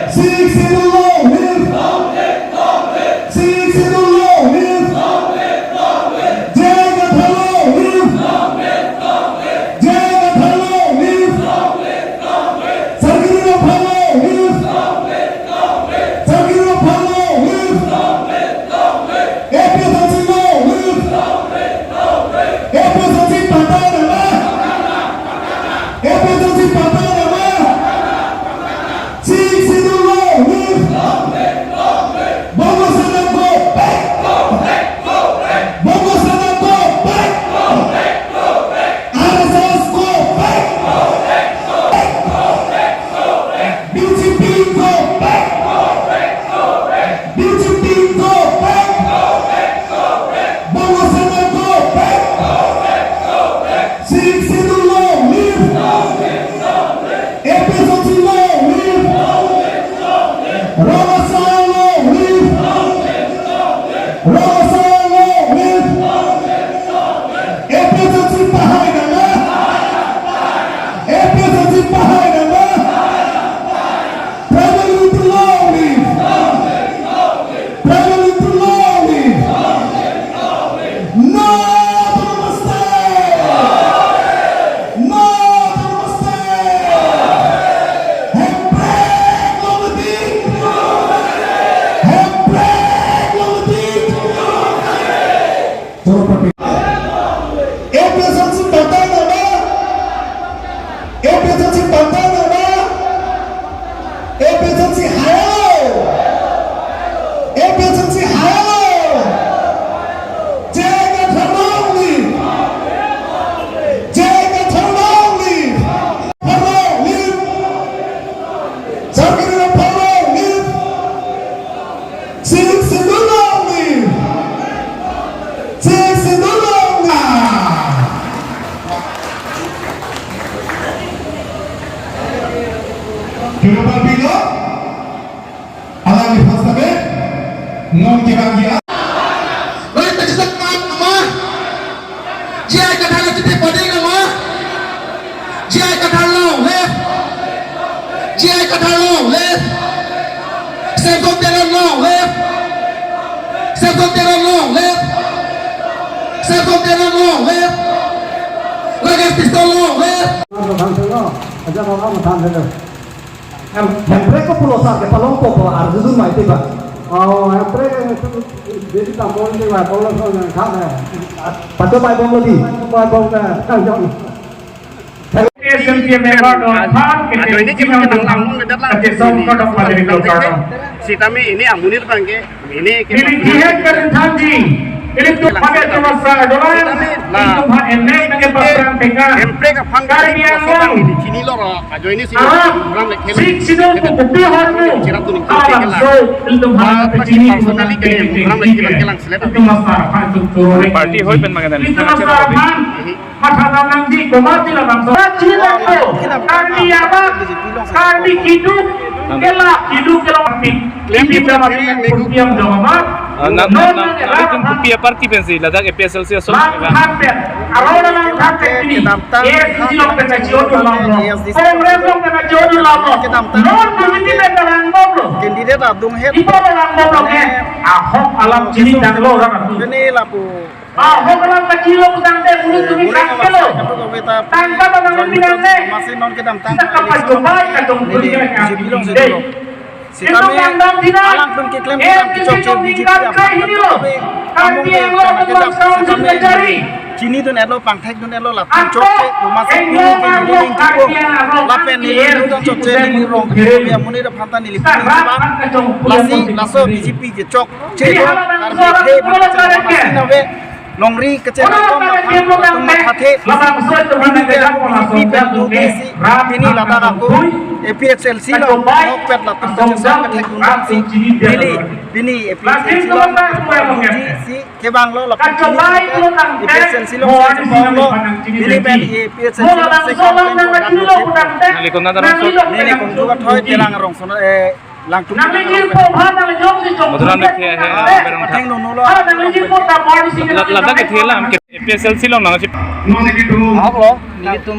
Six in the long live. Mereka pulau sakit, palong popo, arjun mai tiba. Oh, mereka jadi tampon tiba, kalau soalnya kah? Patut mai bom lagi, mai bom kan, jauh. SMPM member don farm kita ini cuma tentang kerjasama kodok pada negara. Si kami ini amunir bangke, ini Ini dia kerentaji. Ini tuh pakai cuma $1. Itu hak enek dengan pasang tengah. Emprek pangkar ini sobang ini cini lor, ajo ini sini orang lek Sik sidon tuh bukti harmu. Alam so itu hak kecini personally ke orang lek kelang seleta. Itu masalah untuk party hoy pen magadan. itu masalah masalah nanti komati lah bangsa. Cina tuh kami apa? Kami hidup kelak hidup mati. Lebih berapa kurpiam doang Itu kupiah party pensi ladak PSLC sol. Arona lang kapet ini. SDC long kena jodoh lama. Kongres long kena jodoh lama. Non pemilih dalam boblo. Candidate abdung het. Ibu dalam boblo ke. Ahok alam cini dan lo orang itu. Ini lapu. Ahok alam kecil lo kudang deh mulut tuh kakek lo. Tanpa orang bilang deh. Masih non kedam Kita kapan coba kadang berikan deh. Si kami alang pun kiklaim kita kicok BJP kami yang lo kami Cini tu nelo pangtek tu nelo lah kicok tu masih pilih pilih tipo lapen ni tu kicok ni rong yang muni dah pantan ni lipat lasi laso BJP kicok cek karena he masih nawe Longri kecil atau mathathe ini lata aku APSLC lo pet la tum sa ka thekun si bini APSLC lo si kebang lo la APSLC lo sa lo bini ben APSLC lo sa ka Nali konna darang so. ni kung duga thoy telang rong sono lang tum Maduran में थे है patheng no no lo ladak के थे ला हम PSLC lo ना chip ahok lo ni tum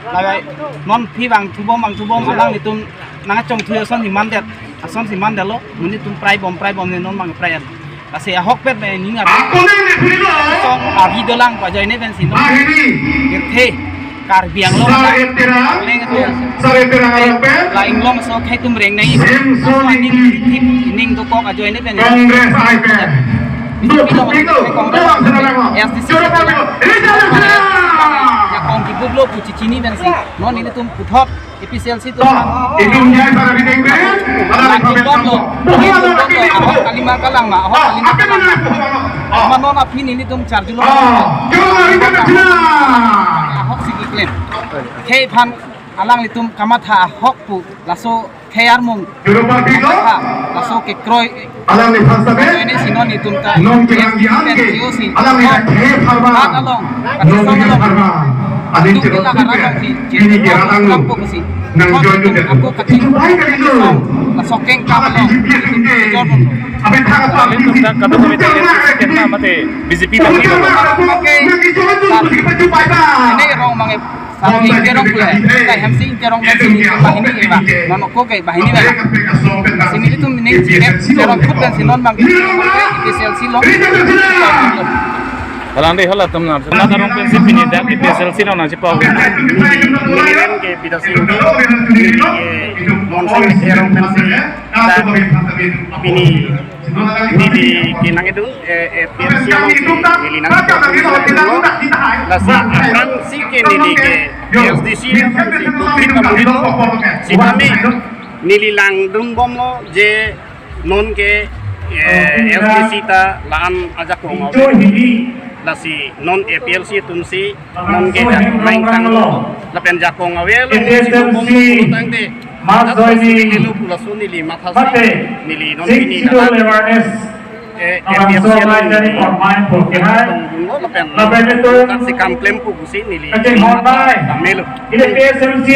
Lagai non pi bang tubom alang nitum nanga chong thuya son himan det ason himan dalo muni tum prai bom ne non mang prai an ase ahok pet me ninga song abi dolang pa jai ne ben sin the kar biang lo leng tu la ing long so khai tum reng nei ning to kok ajoi ne ben Kong di bublo puci cini dan si non ini tuh puthot efisiensi tuh itu nyai para bideng be ahok kalimah kalang mah ahok kalimah kalang mah non apin ini tuh charge lo ahok sigi klaim kei pan alang litum kamatha ahok pu laso kayar mung laso ke kroy alang ni fasa be ini sinon itum ta non kilang di angke alang ni khe farba along non ni farba adin itu cerot ini alang lo nang join itu itu baik kan itu sokeng kapal abe thaka pa itu dah kado kami tak kena mate BJP tak kira ini rong mangi sampai kerong pula kai hamsi kerong sini bahini eba nono ko kai bahini bela sini itu mini kerong pun dan sinon mangi spesial silong Dalam deh hola teman. Nah tarung prinsip ini dah di PSLC na nasi pau. Nililen ke bidasi ini ke monseng erong pensi dan ini nili kinang itu persiapan nili nanti lasi akan si ke nili ke PSDC si putri kamudino si kami nili lang dun bomlo je non ke SDC ta laan ajak ko lasi non APLC tumsi non ke main tang lapen jakong awel si tangte mas ni lu pulasu nili mathas nili non ini APLC lapen si kamplem pu kusi nili melu ini PSLC